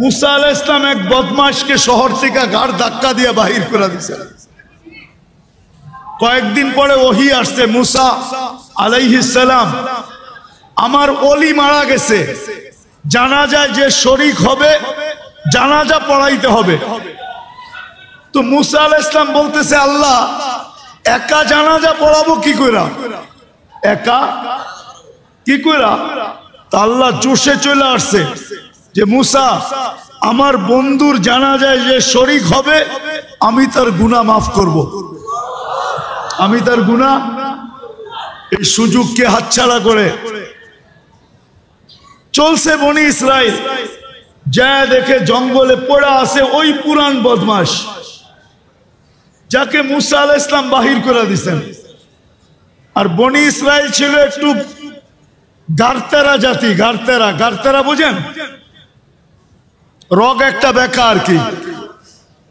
মুসা আলাইহিস সালাম এক বদমাশকে শহর থেকে ঘাড় ধাক্কা দিয়ে বাহির করে দিয়েছে। কয়েকদিন পরে ওহী আসছে, মুসা আলাইহিস সালাম আমার ওলি মারা গেছে, জানাজায় যে শরীক হবে জানাজা পড়াইতে হবে। তো মুসা আলাইহিস সালাম বলতেছে, আল্লাহ একা জানাজা পড়াবো কি কইরা, একা কি কইরা? তা আল্লাহ জোশে চলে আসছে যে মুসা আমার বন্ধুর জানাজায় যে শরীক হবে আমি তার গুনাহ মাফ করব, আমি তার গুনাহ। এই সুযোগকে হাতছাড়া করে চলছে বনি ইসরাইল, যা দেখে জঙ্গলে পড়া আছে ওই পুরান বদমাশ যাকে মুসা আলাইহিস সালাম বাহির করে দিয়েছেন। আর বনি ইসরাইল ছিল একটু গারতেরা জাতি, গারতেরা, গারতেরা বুঝেন, রগ একটা বেকা আর কি।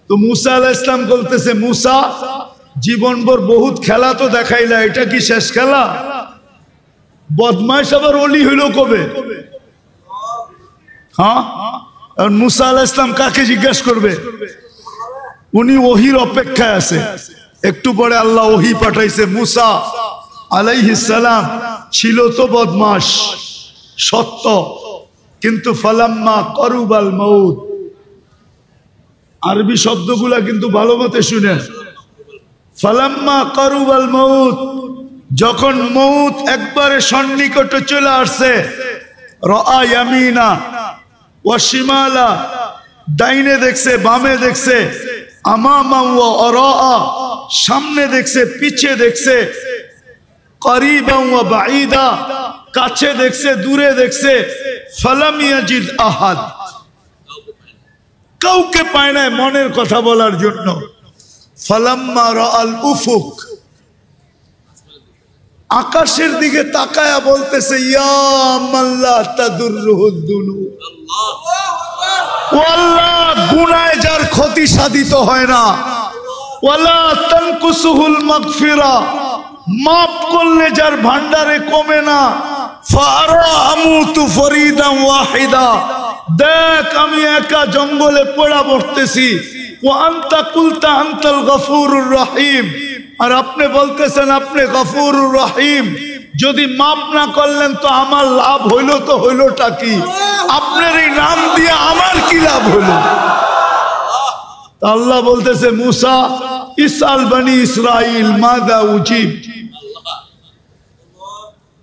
তো মুসা আলাইহিস সালাম বলতেছে, মুসা জীবনভর বহুত খেলা তো দেখাইলা, এটা কি শেষ খেলা? বদমাইশ আবার ওলি হইল কবে? হ্যাঁ, আর মুসা আলাইহিস সালাম কাকে জিজ্ঞাসা করবে? উনি ওহির অপেক্ষায় আছে। একটু পরে আল্লাহ ওহি পাঠাইছে, মুসা আলাইহিস সালাম ছিল তো বদমাশ সত্য, কিন্তু ফালাম্মা করুবাল মউত, আরবি শব্দগুলা কিন্তু ভালো মতে শুনেন। ফালাম্মা করুবাল মউত, যখন মউত একবারে সন্নিকটে চলে আসছে, রাআ ইয়ামিনা ওয়া শিমালা, ডাইনে দেখছে বামে দেখছে, আমামা ওয়া আরাআ, সামনে দেখছে পিছে দেখছে, করিবান ওয়া বাঈদা, কাছে দেখছে দূরে দেখছে, ফালাম ইয়াজিদ আহাদ, কাউকে পায় না মনের কথা বলার জন্য। ফালাম্মা রাআল উফুক, আকাশের দিকে তাকায়া বলতেছে, ইয়া মাল্লা তাদুররুহুদ দুনু, ও আল্লাহ গুনাহে যার ক্ষতি সাধিত হয় না, ওয়ালা তানকুসুহুল মাগফিরা, মাফ করলে যার ভান্ডারে কমে না, ফারা আমুতু ফরিদান ওয়াহিদা, দেখ আমি একা জঙ্গলে পড়া পড়তেছি, ওয়া আনতা কুলতা আনতাল গফুরুর রহিম, আর আপনি বলতেছেন আপনি গফুরুর রহিম, যদি মাফ না করলেন তো আমার লাভ হইল তো হইলটা কি? আপনার এই নাম দিয়ে আমার কি লাভ হইল? আল্লাহ বলতেছে, মুসা ইসআল বনি ইসরাইল মাযা উজিব,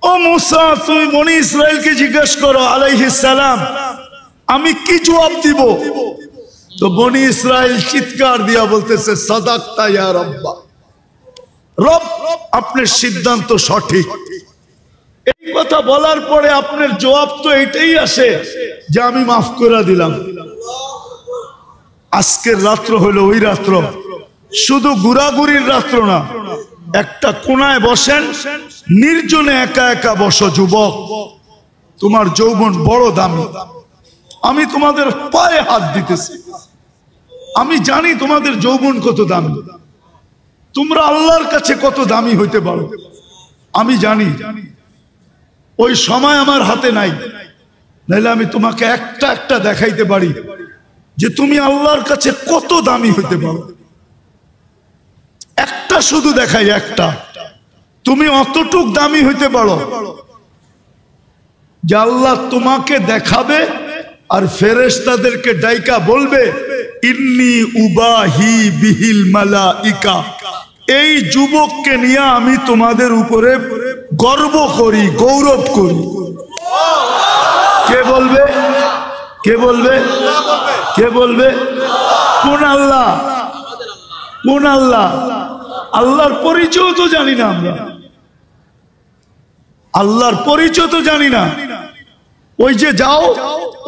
ও মুসা তুমি বনি ইসরাইলকে জিজ্ঞেস করো আলাইহিস সালাম আমি কি জবাব দিব। তো বনি ইসরাইল চিৎকার দিয়া বলতেছে, সাদাকতা ইয়া রাব্বা, রব আপনার সিদ্ধান্ত সঠিক। এই কথা বলার পরে আপনার জবাব তো এটাই আসে যে আমি মাফ করে দিলাম। আজকের রাত্র হলো ওই রাত্র, শুধু ঘোরাঘুরির রাত্র না, একটা কোনায় বসেন, নির্জনে একা একা বসো। যুবক, তোমার যৌবন বড় দামি, আমি তোমাদের পায়ে হাত দিতেছি, আমি জানি তোমাদের যৌবন কত দামি, তোমরা আল্লাহর কাছে কত দামি হইতে পারো আমি জানি। ওই সময় আমার হাতে নাই, নাইলে আমি তোমাকে একটা একটা দেখাইতে পারি যে তুমি আল্লাহর কাছে কত দামি হইতে পারো। একটা শুধু দেখাই, একটা, তুমি অতটুক দামি হইতে পারো যে আল্লাহ তোমাকে দেখাবে আর ফেরেশতাদেরকে ডাইকা বলবে, ইন্নী উবাহি বিহিল মালাইকা, এই যুবককে নিয়ে আমি তোমাদের উপরে গর্ব করি, গৌরব করি। কে বলবে? কে বলবে? কে বলবে? কোন আল্লাহ? কোন আল্লাহ? আল্লাহর পরিচয় তো জানি না আমরা, আল্লাহর পরিচয় তো জানি না। ওই যে যাও,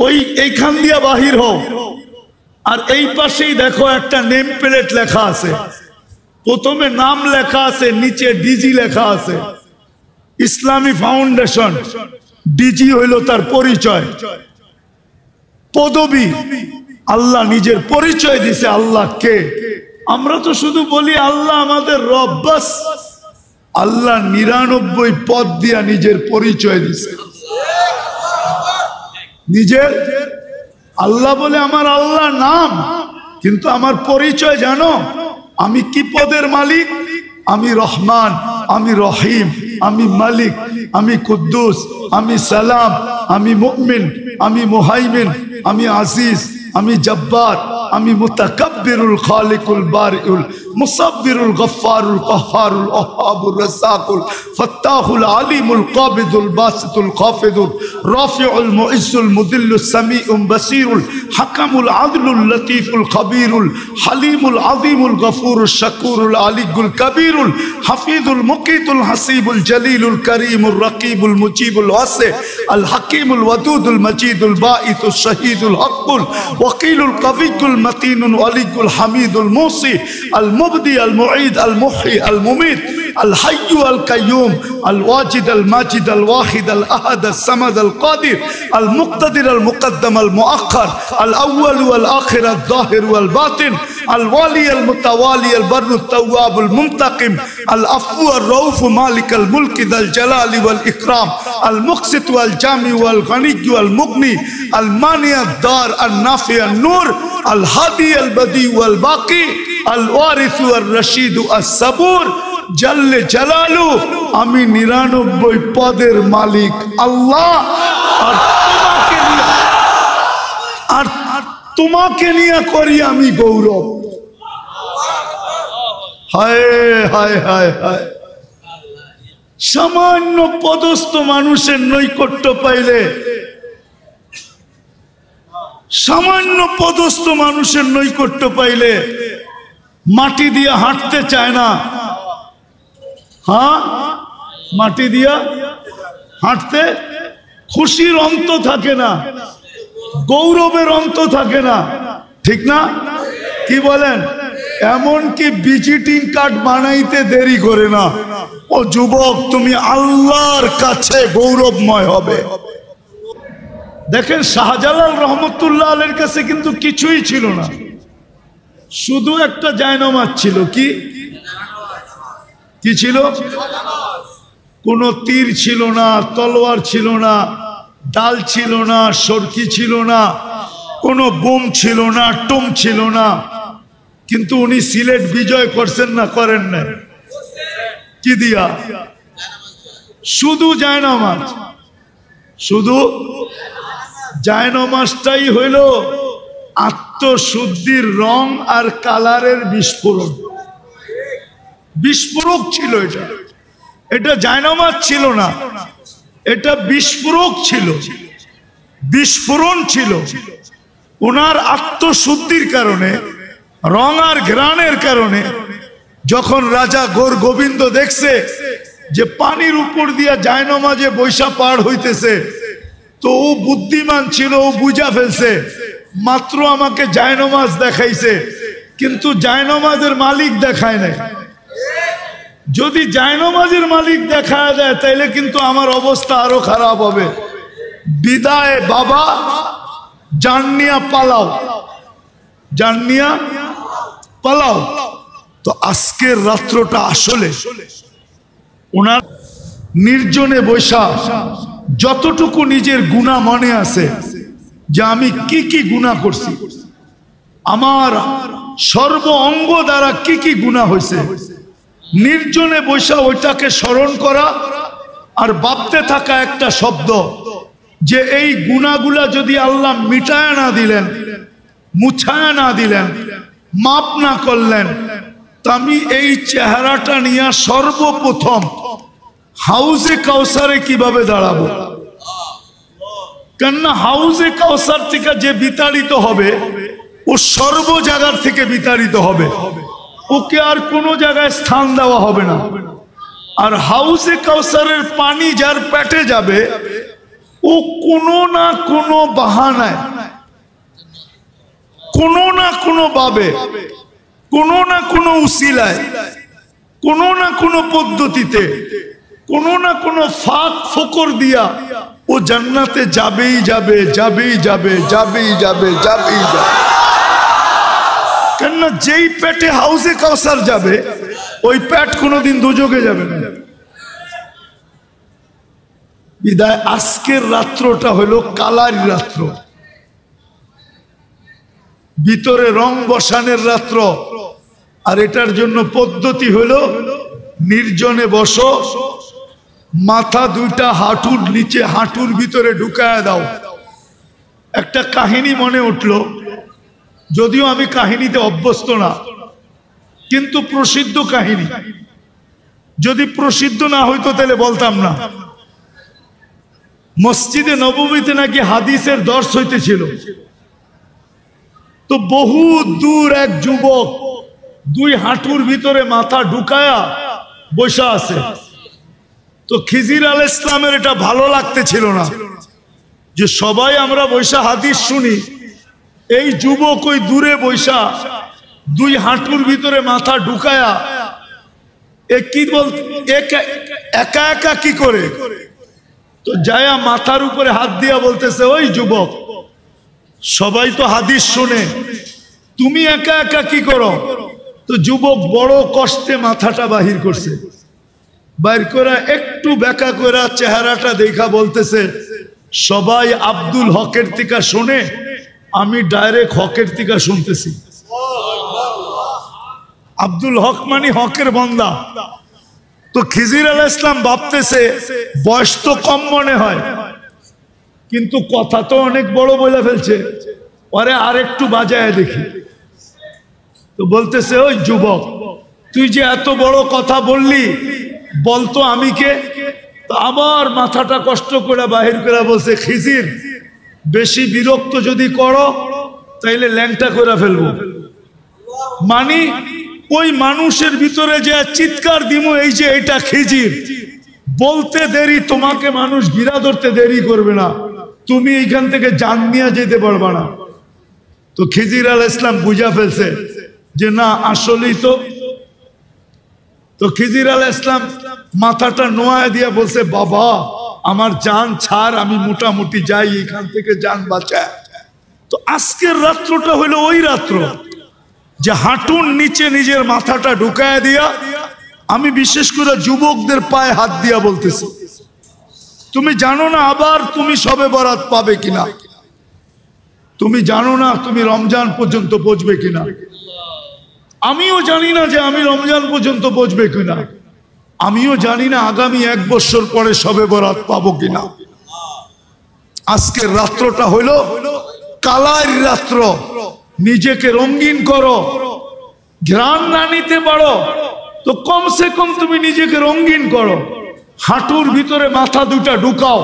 ওই এইখান দিয়া বাহির হও, আর এই পাশেই দেখো একটা নেম প্লেট লেখা আছে, প্রথমে নাম লেখা আছে, নিচে ডিজি লেখা আছে, ইসলামী ফাউন্ডেশন। ডিজি হইল তার পরিচয়, পদবী। আল্লাহ নিজের পরিচয় দিছে, আল্লাহ কে। আমরা তো শুধু বলি আল্লাহ আমাদের রব, বাস। আল্লাহ 99 পদ দিয়া নিজের পরিচয় দিছে, নিজের আল্লাহ বলে আমার আল্লাহ নাম, কিন্তু আমার পরিচয় জানো? আমি কি পদের মালিক? আমি রহমান, আমি রহিম, আমি মালিক, আমি কুদ্দুস, আমি সালাম, আমি মুমিন, আমি মুহাইমিন, আমি আজিজ, আমি জব্বার, আমি মুতাকাব্বিরুল খালিকুল বারিউল মুসাব্বিরুল গফফারুল কহ্হারুল ওয়াহ্হাবুর রাজ্জাকুল ফাত্তাহুল আলিমুল কাবিদুল বাসিতুল খাফিদুর রাফিউল মুইজ্জুল মুদিল্লুস সামিউল বাসিরুল হাকামুল আদলুল লতীফুল খবীরুল হালিমুল আযীমুল গফুরুশ শাকুরুল আলিয়ুল কবীরুল হাফিজুল মুকিতুল হাসিবুল জলিলুল করিমুর রকিবুল মুজিবুল ওয়াসি আল হাকিমুল ওয়াদুদুল মজিদুল বাঈসুশ শহীদুল হকুল ওয়াকিলুল কবিয়ুল মতিনুল ওয়ালিয়ুল হামিদুল মুসি আল মুবদি আল মুঈদ আল মুহয়ি আল মুমিত আল হাইয়্যু আল কাইয়্যুম আল ওয়াজিদ আল মাজিদ আল ওয়াহিদ আল আহাদ আল সামাদ আল কাদির আল মুক্তাদির আল মুকদ্দম আল মুআখ্খার আল আউয়াল ওয়াল আখির আল যাহির ওয়াল বাতিন আল ওয়ালি আল মুতাওয়ালি আল বাররুত তাওয়াব আল মুনতাকিম আল আফু আর রউফ মালিক আল মুলক যাল জালালি ওয়াল ইকরাম আল মুকসিত ওয়াল জামি ওয়াল গনি ওয়াল মুগনি আল মানি আদ দার আল নাফি আল নূর আল হাদি আল বদি ওয়াল বাকি আল ওয়ারিস ওয়াল রশিদ আস সাবুর জাল্লে জালালু। আমি 99 পদের মালিক আল্লাহ, আর তোমাকে নিয়ে করি আমি গৌরব। হায় হায় হায় হায়, সামান্য পদস্থ মানুষের নৈকট্য পাইলে, সামান্য পদস্থ মানুষের নৈকট্য পাইলে মাটি দিয়া হাঁটতে চায় না। হ্যাঁ, মাটি দিয়া হাঁটতে খুশির অন্ত থাকে না, গৌরবের অন্ত থাকে না, ঠিক না? কি বলেন? এমনকি ভিজিটিং কার্ড বানাইতে দেরি করে না। ও যুবক, তুমি আল্লাহর কাছে গৌরবময় হবে। দেখেন, শাহজালাল রহমতুল্লাহ আলাইহির কাছে কিন্তু কিছুই ছিল না, শুধু একটা জায়নামাজ ছিল। কি ছিল? কোনো তীর ছিল না, তলোয়ার ছিল না, ডাল ছিল না, সরকি ছিল না, কোনো বোম ছিল না, টোম ছিল না। কিন্তু উনি সিলেট বিজয় করছেন না? করেন না? কি দিয়া? শুধু জায়নামাজ। শুধু জায়নামাজটাই হইল আত্মশুদ্ধির রং আর কালারের বিস্ফোরণ। বিস্ফোরক ছিল এটা, এটা জায়নামাজ ছিল না, এটা বিস্ফোরক ছিল, বিস্ফোরণ ছিল। ওনার আত্মশুদ্ধির কারণে, রং আর ঘ্রাণের কারণে যখন রাজা গোর গোবিন্দ দেখছে যে পানির উপর দিয়া জায়নামাজে বৈশা পার হইতেছে, তো ও বুদ্ধিমান ছিল, ও বুঝা ফেলছে মাত্র আমাকে জায়নামাজ দেখাইছে, কিন্তু জায়নামাজের মালিক দেখায় নাই। যদি জায়নামাজের মালিক দেখা দেয় তাইলে কিন্তু আমার অবস্থা আরো খারাপ হবে। বিদায় বাবা, জানিয়া পালাও, জানিয়া পালাও। তো আজকের রাত্রটা আসলে ওনার নির্জনে বৈশা যতটুকু নিজের গুনাহ মনে আছে যে আমি কি কি গুনাহ করছি, আমার সর্ব অঙ্গ দ্বারা কি কি গুনাহ হয়েছে, নির্জনে বৈশা ওইটাকে স্মরণ করা আর ভাবতে থাকা একটা শব্দ যে এই গুনাহগুলা যদি আল্লাহ মিটায় না দিলেন, মুছায় না দিলেন, মাপ না করলেন, তা আমি এই চেহারাটা নিয়ে সর্বপ্রথম হাউজে কাউসারে কিভাবে দাঁড়াবো? কেননা হাউজে কাউসার থেকে যে বিতাড়িত হবে ও সর্ব জায়গার থেকে বিতাড়িত হবে, ওকে আর কোনো জায়গায় স্থান দেওয়া হবে না। আর হাউজে কাউসারের পানি যার পেটে যাবে, ও কোনো না কোনো বাহানায়, কোনো না কোনো ভাবে, কোনো না কোনো উসিলায়, কোনো না কোনো পদ্ধতিতে, কোনো না কোনো ফাঁক ফোকর দিয়া ও জান্নাতে যাবেই যাবে, যাবেই যাবে, যাবেই যাবে, যাবেই যাবে। কেননা যেই পেটে হাউজে কাউসার যাবে, ওই পেট কোনোদিন দুজকে যাবে না। বিদায় আজকের রাত্রটা হলো কালারি রাত্র। ভিতরে রং বসানোর রাত্র। আর এটার জন্য পদ্ধতি হলো নির্জনে বসো, মাথা দুইটা হাঁটুর নিচে হাঁটুর ভিতরে ঢুকায় দাও। একটা কাহিনী মনে উঠলো, যদিও আমি কাহিনীতে অভ্যস্ত না, কিন্তু প্রসিদ্ধ কাহিনী। যদি প্রসিদ্ধ না হইতো তাহলে বলতাম না। মসজিদে নববীতে নাকি হাদিসের দর্শ হইতেছিল, তো বহু দূর এক যুবক দুই হাঁটুর ভিতরে মাথা ঢুকায়া বসা আছে। তো খিজির আলাইহিস সালামের এটা ভালো লাগতেছিল না যে সবাই আমরা বৈশা হাদিস শুনি, এই যুবক ওই দূরে বৈশা দুই হাঁটুর ভিতরে মাথা ঢুকায়া একা একা কি করে। তো যায়া মাথার উপরে হাত দিয়া বলতেছে, ওই যুবক, সবাই তো হাদিস শুনে, তুমি একা একা কি করো? তো যুবক বড় কষ্টে মাথাটা বাহির করছে, বাইর করে একটু বেঁকা করে চেহারাটা দেখা বলতেছে, সবাই আব্দুল হকের থেকে শুনে, আমি ডাইরেক্ট হকের থেকে শুনতেছি। আব্দুল হক মানে হকের বান্দা। তো খিজির আলাইহিস সালাম ভাবতেছে বয়স তো কম মনে হয়, কিন্তু কথা তো অনেক বড় বলে ফেলছে, পরে আর একটু বাজায় দেখি। তো বলতেছে, ওই যুবক, তুই যে এত বড় কথা বললি, বলতো আমি কে? তো আবার মাথাটা কষ্ট করে বাহির করে বলছে, খিজির, বেশি বিরক্ত যদি করো তাইলে ল্যাংটা করে ফেলবো। মানে ওই মানুষের ভিতরে যে চিৎকার দিমু, এই যে এটা খিজির, বলতে দেরি, তোমাকে মানুষ ঘিরা ধরতে দেরি করবে না, তুমি এইখান থেকে জান নিয়ে যেতে পারবা না। তো খিজির আলাইহিস সালাম বুঝা ফেলছে যে না, আসলেই তো। তো খিজির আলাইহিস সালাম মাথাটা নোয়ায় দিয়া বলছে, বাবা, আমার জান ছাড়, আমি মোটামুটি যাই এখান থেকে, জান বাঁচায়। তো আজকের রাত্রটা হলো ওই রাত্র যে হাঁটুর নিচে নিজের মাথাটা ঢুকায় দিয়া, আমি বিশেষ করে যুবকদের পায়ে হাত দিয়া বলতেছি, তুমি জানো না আবার তুমি সবে বরাত পাবে কিনা, তুমি জানো না তুমি রমজান পর্যন্ত পৌঁছবে কিনা, আমিও জানি না যে আমি রমজান পর্যন্ত পৌঁছবে কিনা, আমিও জানি না আগামী 1 বছর পরে সবে বরাত পাবো কিনা। আজকের রাত্রটা হইল কালার রাত্র। নিজেকে রঙিন করো। ঘ্রাণ না নিতে পারো তো কমসে কম তুমি নিজেকে রঙিন করো, হাঁটুর ভিতরে মাথা দুটা ঢুকাও,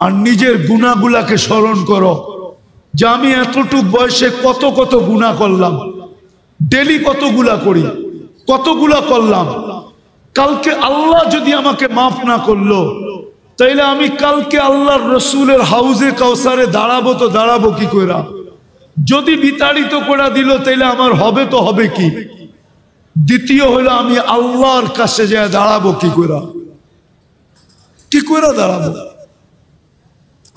আর নিজের গুনাহগুলাকে স্মরণ করো যে আমি এতটুক বয়সে কত কত গুনাহ করলাম, ডেলি কতগুলা করি, কতগুলা করলাম। কালকে আল্লাহ যদি আমাকে মাফ না করলো, তাইলে আমি কালকে আল্লাহর রসুলের হাউজে কাউসারে দাঁড়াবো, তো দাঁড়াবো কি করে? যদি বিতাড়িত করে দিল, তাইলে আমার হবে তো হবে কি? দ্বিতীয় হলো আমি আল্লাহর কাছে যায় দাঁড়াবো কি করে? কি করে দাঁড়াবো?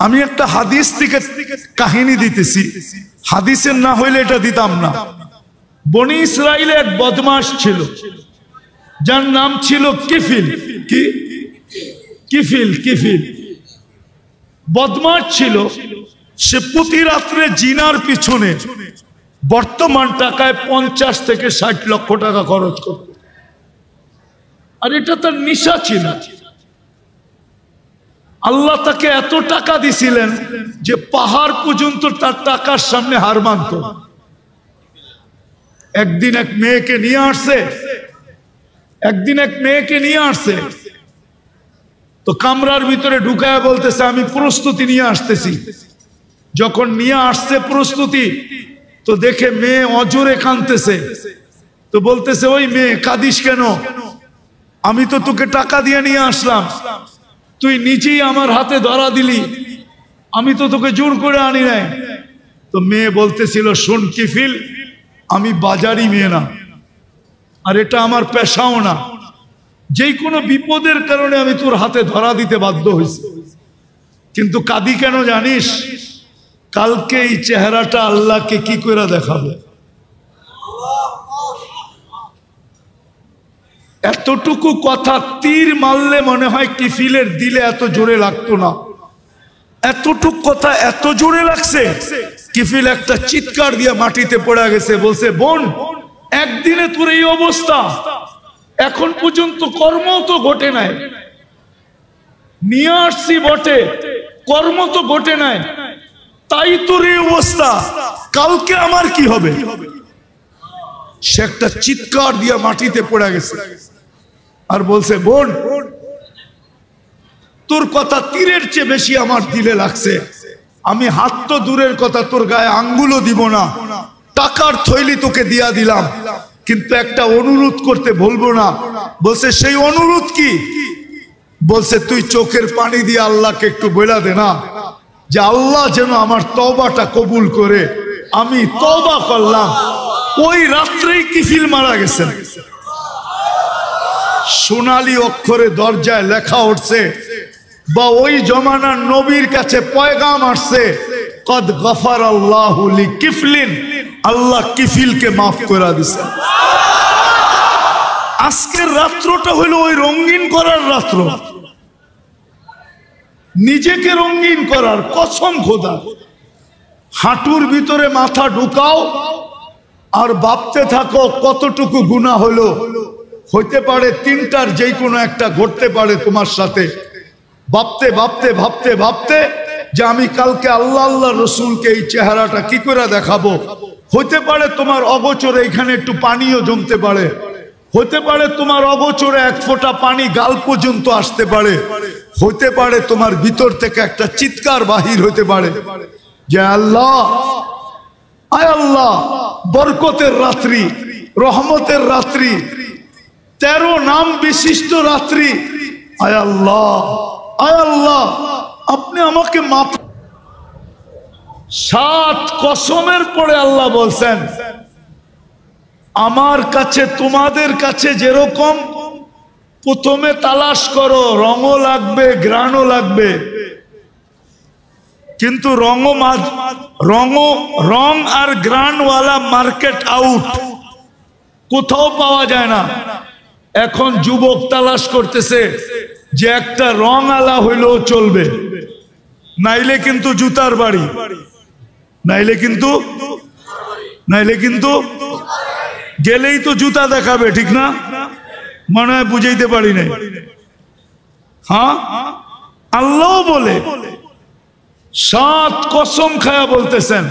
আমি একটা হাদিস থেকে কাহিনী দিতেছি, হাদিসের না হইলে এটা দিতাম না। বনি ইসরাইলে এক বদমাশ ছিল, যার নাম ছিল কিফিল। কি? কিফিল। কিফিল বদমাশ ছিল। সে প্রতি রাত্রে জিনার পিছনে বর্তমান টাকায় 50 থেকে 60 লক্ষ টাকা খরচ করত। আর এটা তার নেশা ছিল। আল্লাহ তাকে এত টাকা দিছিলেন যে পাহাড় পর্যন্ত তার টাকার সামনে হার মানত। একদিন এক মেয়েকে নিয়ে আসছে, তো কামরার ভিতরে ঢুকায় বলতেছে, আমি প্রস্তুতি নিয়ে আসতেছি। যখন নিয়ে আসছে প্রস্তুতি, তো দেখে মেয়ে অজরে কাঁদতেছে। তো বলতেছে, ওই মেয়ে, কাঁদিস কেন? আমি তো তোকে টাকা দিয়ে নিয়ে আসলাম, তুই নিজেই আমার হাতে ধরা দিলি, আমি তো তোকে জোর করে আনি নাই। তো মেয়ে বলতেছিল, শোন কিফিল, আমি বাজারি মেয়ে না, আর এটা আমার পেশাও না, যে কোনো বিপদের কারণে আমি তোর হাতে ধরা দিতে বাধ্য হয়েছি। কিন্তু কাঁদি কেন জানিস? কালকে এই চেহারাটা আল্লাহকে কি করে দেখাবে? এতটুকু কথা তীর মারলে মনে হয় কিফিলের দিলে এত জোরে লাগতো না। এতটুকু কথা এত জোরে লাগছে, কিফিল একটা চিৎকার দিয়ে মাটিতে পড়ে গেছে, বলছে বোন একদিনে তোর এই অবস্থা, এখন পর্যন্ত কর্ম তো ঘটে নাই, নিয়ে আসছি বটে কর্ম তো ঘটে নাই, তাই তোর এই অবস্থা, কালকে আমার কি হবে? সে একটা চিৎকার দিয়ে মাটিতে পড়ে গেছে আর বলছে বোন তোর কথা তীরের চেয়ে বেশি আমার দিলে লাগছে, আমি হাত তো দূরের কথা তোর গায়ে আঙ্গুলও দিব না, টাকার থৈলি তোকে দিয়া দিলাম, কিন্তু একটা অনুরোধ করতে বলবো না। বলছে সেই অনুরোধ কি? বলছে তুই চোখের পানি দিয়ে আল্লাহকে একটু বলে দে না যে আল্লাহ যেন আমার তওবাটা কবুল করে। আমি তওবা করলাম। ওই রাত্রেই কিফিল মারা গেছেন। সোনালী অক্ষরে দরজায় লেখা উঠছে বা ওই জমানার নবীর কাছে পয়গাম আসছে, কদ গফারাল্লাহু লিকিফলিন, আল্লাহ কিফিলকে মাফ করে দিয়েছেন। আজকের রাত্রটা হলো ওই রঙিন করার রাত্র, নিজেকে রঙিন করার। কসম খোদা, হাঁটুর ভিতরে মাথা ঢুকাও আর ভাবতে থাকো কতটুকু গুনাহ হলো। হইতে পারে তিনটার যে কোনো একটা ঘটতে পারে তোমার সাথে। ভাবতে ভাবতে ভাবতে ভাবতে যে আমি কালকে আল্লাহ আল্লাহ রসুলকে এই চেহারাটা কি করে দেখাবো। হইতে পারে তোমার অগোচরে এখানে একটু পানিও জমতে পারে, হতে পারে তোমার অগোচরে এক ফোঁটা পানি গাল পর্যন্ত আসতে পারে, হতে পারে তোমার ভিতর থেকে একটা চিৎকার বাহির হতে পারে যে আল্লাহ, আয় আল্লাহ, বরকতের রাত্রি, রহমতের রাত্রি, 13 নাম বিশিষ্ট রাত্রি, আয় আল্লাহ, আয় আল্লাহ, আপনি আমাকে মাফ। 7 কসমের পরে আল্লাহ বলছেন আমার কাছে তোমাদের কাছে যেরকম প্রথমে তালাশ করো, রঙও লাগবে গ্রানও লাগবে, কিন্তু রং আর গ্রানওয়ালা মার্কেট আউট, কোথাও পাওয়া যায় না। এখন যুবক তালাশ করতেছে যে একটা রং আলা হইলেও চলবে, নাইলে কিন্তু জুতার বাড়ি, নাইলে কিন্তু গেলেই তো জুতা দেখাবে, ঠিক না? মনে হয় বুঝাইতে পারি নাই। হ্যাঁ, আল্লাহ বলে 7 কসম খায়া বলতেছেন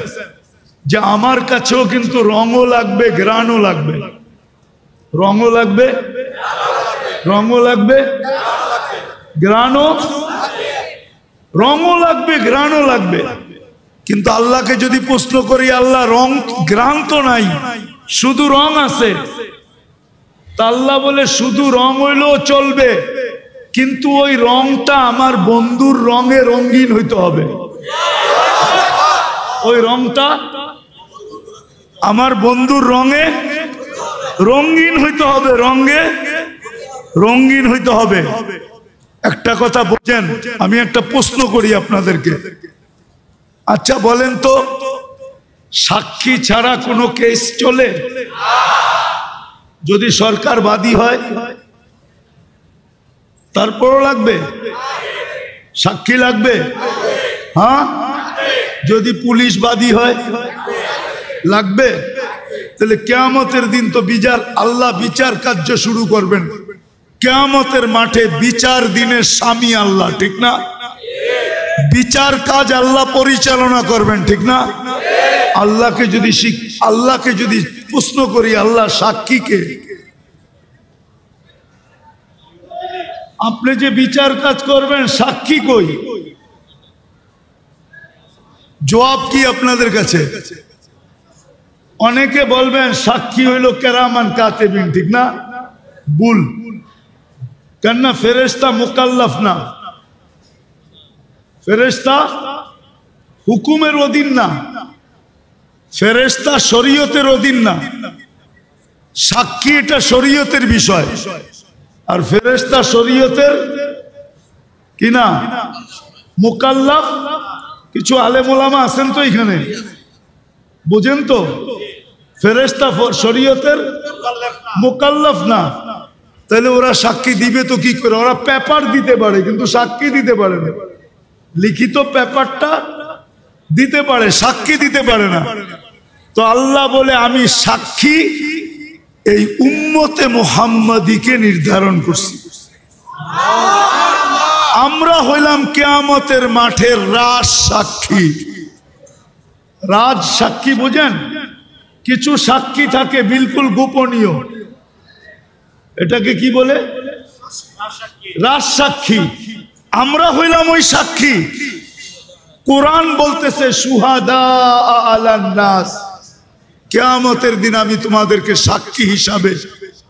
যে আমার কাছেও কিন্তু রঙও লাগবে গ্রানও লাগবে, রঙও লাগবে, রঙও লাগবে, গ্রানও, রঙও লাগবে গ্রানও লাগবে। কিন্তু আল্লাহকে যদি প্রশ্ন করি, আল্লাহ রং গ্রান তো নাই, শুধু রং আছে, তা আল্লাহ বলে শুধু রং হইলেও চলবে, কিন্তু ওই রংটা আমার বন্ধুর রঙে রঙিন হইতে হবে। ওই রংটা আমার বন্ধুর রঙে রঙিন হইতে হবে, রঙে রঙিন হইতে হবে। একটা কথা বলছেন, আমি একটা প্রশ্ন করি আপনাদেরকে, আচ্ছা বলেন তো, সাক্ষী ছাড়া কোনো কেস চলে? যদি সরকার বাদী হয় তারপরও লাগবে সাক্ষী, লাগবে। হ্যাঁ, যদি পুলিশ বাদী হয় লাগবে। তাহলে কিয়ামতের দিন তো আল্লাহ বিচার কার্য শুরু করবেন। কিয়ামতের মাঠে বিচার দিনের স্বামী আল্লাহ, ঠিক না? বিচার কাজ আল্লাহ পরিচালনা করবেন, ঠিক না? আল্লাহকে যদি প্রশ্ন করি, আল্লাহ সাক্ষীকে, আপনি যে বিচার কাজ করবেন সাক্ষী কই? জবাব কি আপনাদের কাছে? অনেকে বলবেন সাক্ষী হইল কেরামান কাতিবিন, ঠিক না? ভুল। কেননা ফেরেশতা মুকাল্লাফ না, ফেরেশতা হুকুমের অধীন না, ফেরেশতা শরীয়তের অধীন না। সাক্ষী এটা শরীয়তের বিষয়, আর ফেরেশতা শরীয়তের কি না, মুকাল্লাফ। কিছু আলেম ওলামা আছেন তো এখানে, বুঝেন তো? ফেরেশতা শরীয়তের মুকাল্লাফ না, তাহলে ওরা সাক্ষী দিবে তো কি করে? ওরা পেপার দিতে পারে কিন্তু সাক্ষী দিতে পারে না। লিখিত পেপারটা দিতে পারে, সাক্ষী দিতে পারে না। তো আল্লাহ বলে আমি সাক্ষী এই উম্মতে মুহাম্মাদীকে নির্ধারণ করছি। আমরা হইলাম কিয়ামতের মাঠের রাজ সাক্ষী। রাজ সাক্ষী বোঝেন? কিছু সাক্ষী থাকে বিলকুল গোপনীয়, এটাকে কি বলে? রাজ সাক্ষী। আমরা হইলাম ওই সাক্ষী। কোরআন বলতেছে শুহাদা আলান নাস, কিয়ামতের দিন আমি তোমাদেরকে সাক্ষী হিসাবে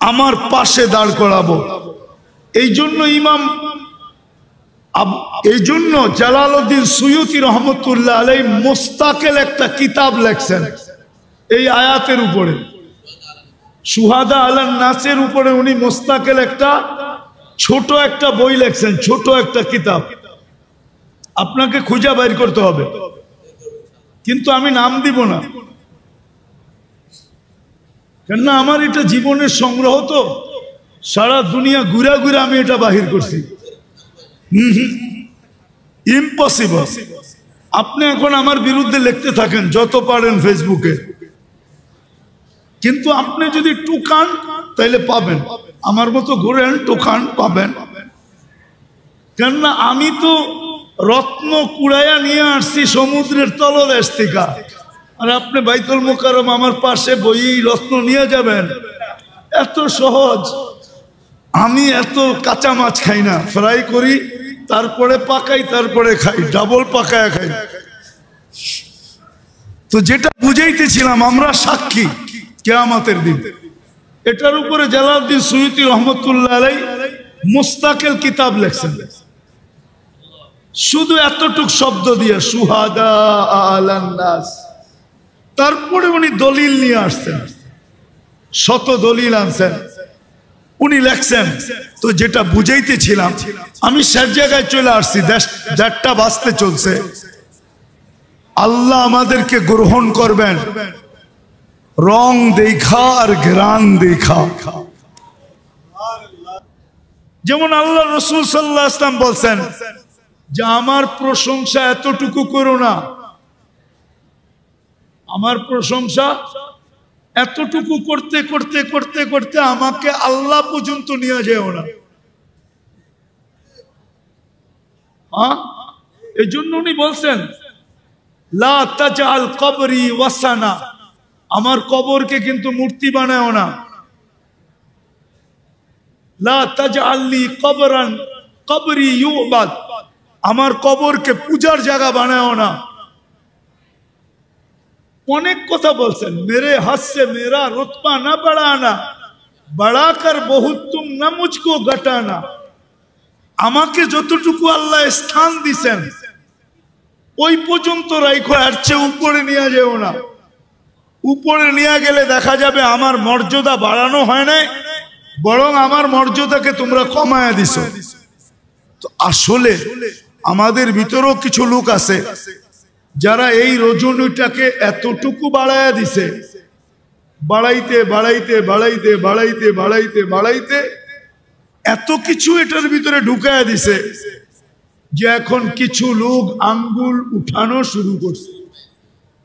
আমার পাশে দাঁড় করাবো। এই জন্য জালালউদ্দিন সুয়ুতি রহমতুল্লাহ আলাইহি মুস্তাকিল একটা কিতাব লেখছেন এই আয়াতের উপরে, শুহাদা আলান নাসের উপরে। উনি মুস্তাকিল একটা ছোট একটা বই লেখছেন, ছোট একটা কিতাব। আপনাকে খুঁজে বের করতে হবে, কিন্তু আমি নাম দিব না, কেননা আমার এটা জীবনের সংগ্রহ, তো সারা দুনিয়া ঘুরা ঘুরা আমি এটা বাহির করছি। ইম্পসিবল। আপনি এখন আমার বিরুদ্ধে লিখতে থাকেন যত পারেন ফেসবুকে, কিন্তু আপনি যদি টুকান তাইলে পাবেন, আমার মতো ঘুরেন টুকান পাবেন। কেননা আমি তো রত্ন কুড়াইয়া নিয়ে আসছি সমুদ্রের তলদেশ থেকে, আর আপনি বাইতুল মুকাররম আমার পাশে বই রত্ন নিয়ে যাবেন? এত সহজ। আমি এত কাঁচা মাছ খাই না, ফ্রাই করি, তারপরে পাকাই, তারপরে খাই, ডাবল পাকায় খাই। তো যেটা বুঝাইতেছিলাম, আমরা সাক্ষী কিয়ামতের দিন। এটার উপরে জালালউদ্দিন সুয়ুতি রহমতুল্লাহ আলাইহি মুস্তাকিল কিতাব লেখছেন, শুধু এতটুক শব্দ দিয়ে শুহাদা আলান নাস। তারপরে উনি দলিল নিয়ে আসছেন, শত দলিল আনছেন, উনি লেখছেন। তো যেটা বুঝাইতেছিলাম, আমি শেষ জায়গায় চলে আসছি, দেড়টা বাজতে চলছে। আল্লাহ আমাদেরকে গ্রহণ করবেন রং দেখা আর ঘ্রাণ দেখা। যেমন আল্লাহ রাসূল সাল্লাল্লাহু আলাইহি ওয়াসাল্লাম বলছেন যে আমার প্রশংসা এতটুকু করো না, আমার প্রশংসা এতটুকু করতে করতে করতে করতে আমাকে আল্লাহ পর্যন্ত নিয়ে যেও না। এই জন্য উনি বলছেন লা তাজআল কবরি ওয়াসানা, আমার কবরকে কিন্তু মূর্তি বানাও না। লা তাজআলনি কবরান কবরি ইউবাদ, আমার কবরকে পূজার জায়গা বানাও না। অনেক কথা বলছেন। মেরে হাত সে মেরা রুতবা না বাড়ানা, বাড়াকর বহুত তুম না মুঝকো ঘটানা। আমাকে যতটুকু আল্লাহ স্থান দিছেন ওই পর্যন্ত রাখো, আর চেয়ে উপরে নিয়ে যেও না। উপরে নিয়ে গেলে দেখা যাবে আমার মর্যাদা বাড়ানো হয় নাই, বরং আমার মর্যাদাকে তোমরা কমায়া দিছো। তো আসলে আমাদের ভিতরেও কিছু লোক আছে যারা এই রজনীটাকে এতটুকু বাড়ায়া দিছে, বাড়াইতে বাড়াইতে বাড়াইতে বাড়াইতে বাড়াইতে বাড়াইতে এত কিছু এটার ভিতরে ঢুকায়া দিছে যে এখন কিছু লোক আঙ্গুল উঠানো শুরু করছে।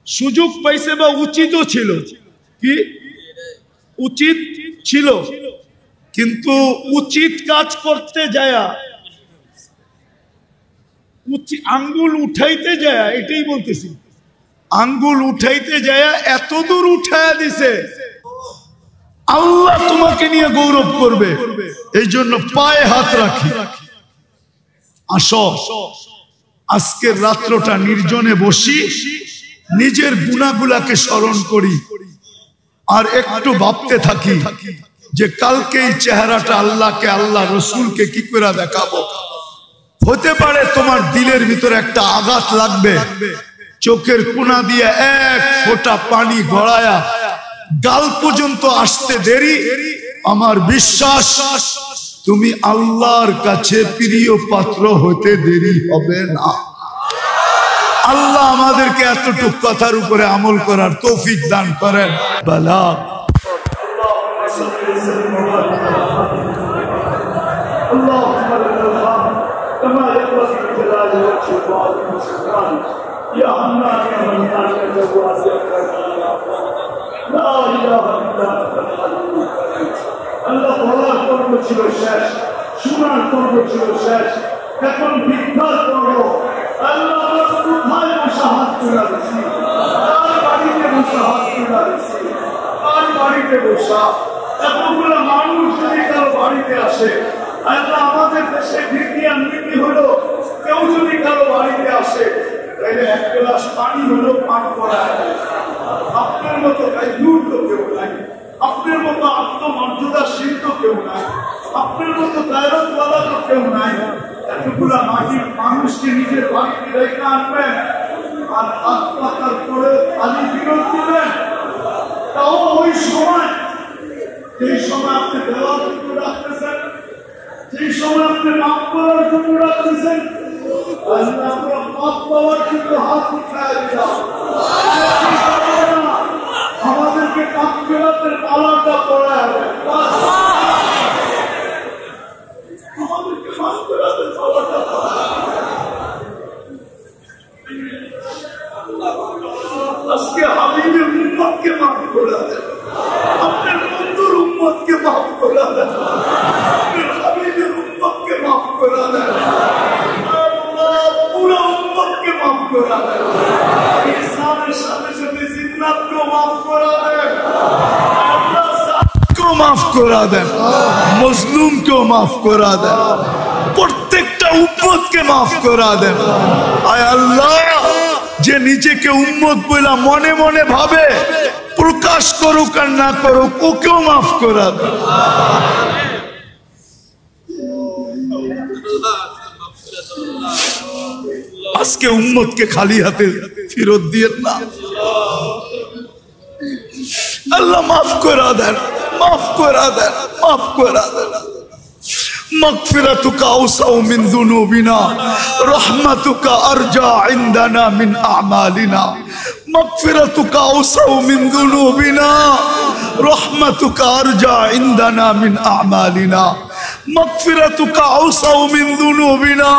সুযোগ পাইছে বা উচিতও ছিল, কি উচিত ছিল, কিন্তু উচিত কাজ করতে যায়া আঙ্গুল উঠাইতে যায়, এটাই বলতেছি, আঙ্গুল উঠাইতে যায় এত দূর উঠায়া দিছে। আল্লাহ তোমাকে নিয়ে গৌরব করবে, এই জন্য পায়ে হাত রাখি। আসো আজকের রাত্রটা নির্জনে বসি, নিজের গুনাহগুলাকে স্মরণ করি, আর একটু ভাবতে থাকি যে কালকে এই চেহারাটা আল্লাহকে, আল্লাহ রসুলকে কি করে দেখাবো। হতে পারে তোমার দিলের ভিতরে একটা আঘাত লাগবে, চোখের কোনা দিয়ে এক ফোঁটা পানি গড়ায়া গাল পর্যন্ত আসতে দেরি। আমার বিশ্বাস তুমি আল্লাহর কাছে প্রিয় পাত্র হতে দেরি হবে না। আল্লাহ আমাদেরকে এতটুক কথার উপরে আমল করার তৌফিক দান করেন। বালা كما ينبغي لجلال وجه الله سبحانه ইয়া আল্লাহ ইয়া আল্লাহ লা ইলাহা ইল্লা আল্লাহ। বলার পর্ব ছিল শেষ, শোনার পর্ব ছিল শেষ, এখন ভিক্ষার পর্ব। আল্লাহ আমরা কোথায় বসা হাত তুলে দিচ্ছি, কার বাড়িতে বসা হাত তুলে দিচ্ছি, কার বাড়িতে বসা। এতগুলো মানুষ যদি কারো বাড়িতে আসে, আল্লাহ আমাদের দেশে বিজ্ঞান নীতি হলো কেউ যদি কারো বাড়িতে আসে তাহলে এক গ্লাস পানি হলো পান করায়। আপনার মতো গাইদুর তো কেউ নাই, আপনার মতো আত্মমর্যাদাশীল তো কেউ নাই, আপনার মতো গায়রতওয়ালা তো কেউ নাই। এতগুলা মাটির মানুষকে নিজের বাড়িতে রেখে আনবেন আর হাত পাতার পরে খালি ফিরত দিবেন, তাও ওই সময় যেই সময় আপনি দেওয়ার জন্য রাখতেছেন, যেই সময় আপনি মাফ করার জন্য রাখতেছেন, আমরা মাফ পাওয়ার জন্য হাত উঠায় দিলাম। আমাদেরকে কাফেরাতের পালাটা পড়ায় আমাদেরকে কাফেরাতের পালাটা আজকে হাবিবের উম্মতকে মাফ করে দেন, আপনার বন্ধুর উম্মতকে মাফ করে দেন, আপনার হাবিবের উম্মতকে মাফ করে দেন, পুরো উম্মতকে মাফ করে দেন। ইসলামের সাথে সাথে জিন্নাতকেও মাফ করে দেন, আল্লাহকেও মাফ করে দেন, মজলুমকেও মাফ করে দেন, প্রত্যেকটা উম্মতকে মাফ করে দেন। আয় আল্লাহ, যে নিজেকে উম্মত বইলা মনে মনে ভাবে, প্রকাশ করুক আর না করুক, ওকেও মাফ করে দেন। আজকে উম্মতকে খালি হাতে ফেরত দিয়েন না, আল্লাহ মাফ করে দেন, মাফ করে দেন, মাফ করে দেন। مغفرتك أوسع من ذنوبنا رحمتك أرجى عندنا من أعمالنا مغفرتك أوسع من ذنوبنا رحمتك أرجى عندنا من أعمالنا مغفرتك أوسع من ذنوبنا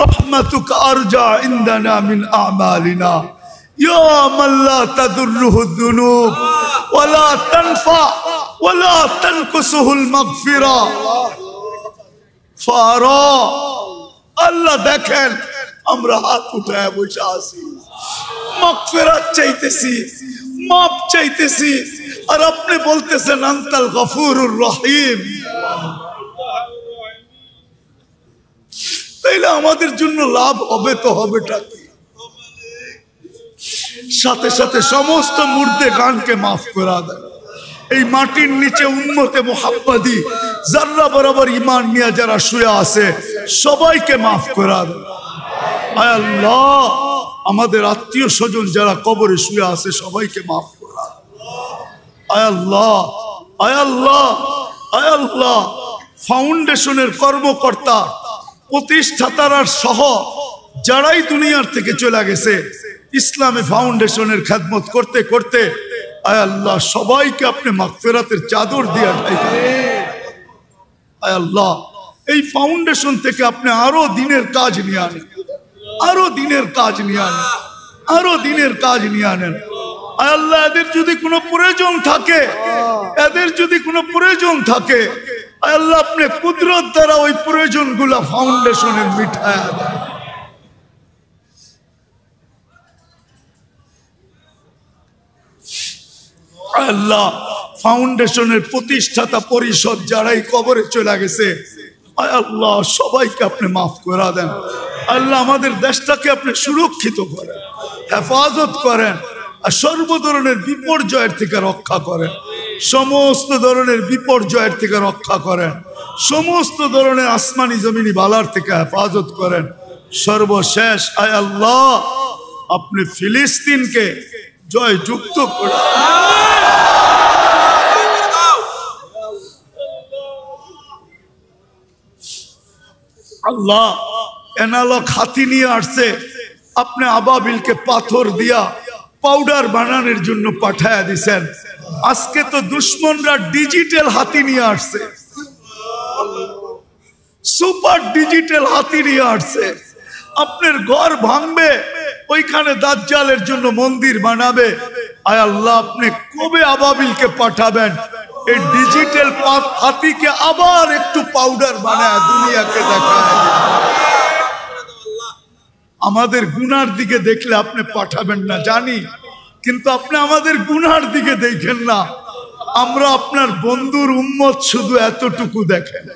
رحمتك أرجى عندنا من أعمالنا يا من لا تضره الذنوب ولا تنفع ولا تنقصه المغفرة ফারা। আল্লাহ দেখেন আমরা হাত উঠায় বসে আছি, মাগফিরাত চাইতেছি, মাপ চাইতেছি, আর আপনি বলতেছেন আনতাল গফুরুর রহিম। তাইলে আমাদের জন্য লাভ হবে তো হবেটা কি? সাথে সাথে সমস্ত মুর্দে গানকে মাফ করা দেয়। এই মাটির নিচে উম্মতে মুহাম্মাদি যারা বরাবর ঈমান নিয়ে যারা শুয়ে আছে সবাইকে মাফ করে দেন। আয় আল্লাহ, আমাদের আত্মীয় স্বজন যারা কবরে শুয়ে আছে সবাইকে মাফ করে দেন। আয় আল্লাহ, আয় আল্লাহ, আয় আল্লাহ, ফাউন্ডেশনের কর্মকর্তা প্রতিষ্ঠাতারা সহ যারাই দুনিয়ার থেকে চলে গেছে ইসলামী ফাউন্ডেশনের খেদমত করতে করতে, আয় আল্লাহ সবাইকে আপনি মাগফিরাতের চাদর দিয়ে ঢাকেন। আয় আল্লাহ, এই ফাউন্ডেশন থেকে আপনি আরো দিনের কাজ নিয়ে আনেন, আরো দিনের কাজ নিয়ে আনেন, আরো দিনের কাজ নিয়ে আনেন। আয় আল্লাহ, এদের যদি কোনো প্রয়োজন থাকে, এদের যদি কোনো প্রয়োজন থাকে, আয় আল্লাহ আপনি কুদরত দ্বারা ওই প্রয়োজনগুলা ফাউন্ডেশনের মিটায় দেন। আল্লাহ, ফাউন্ডেশনের প্রতিষ্ঠাতা পরিষদ যারাই কবরে চলে গেছে, আল্লাহ সবাইকে আপনি মাফ করে দেন। আল্লাহ আমাদের দেশটাকে আপনি সুরক্ষিত করেন, হেফাজত করেন, আর সর্ব ধরনের বিপর্যয়ের থেকে রক্ষা করেন, সমস্ত ধরনের বিপর্যয়ের থেকে রক্ষা করেন, সমস্ত ধরনের আসমানি জমিনি বালার থেকে হেফাজত করেন। সর্বশেষ আয় আল্লাহ আপনি ফিলিস্তিনকে জয় যুক্ত করেন। আল্লাহ এনালক হাতি নিয়ে আসছে, আপনি আবাবিলকে পাথর দিয়া পাউডার বানানোর জন্য পাঠায়া দিছেন। আজকে তো দুশ্মনরা ডিজিটাল হাতি নিয়ে আসছে, সুপার ডিজিটাল হাতি নিয়ে আসছে। আপনার ঘর ভাঙবে, ওইখানে দাজ্জালের জন্য মন্দির বানাবে। আয় আল্লাহ, আপনি কবে আবাবিলকে পাঠাবেন এই ডিজিটাল হাতিকে আবার একটু পাউডার বানায় দুনিয়াকে দেখায়? আমাদের গুনার দিকে দেখলে আপনি পাঠাবেন না জানি, কিন্তু আপনি আমাদের গুনার দিকে দেখেন না। আমরা আপনার বন্ধুর উম্মত, শুধু এতটুকু দেখেন।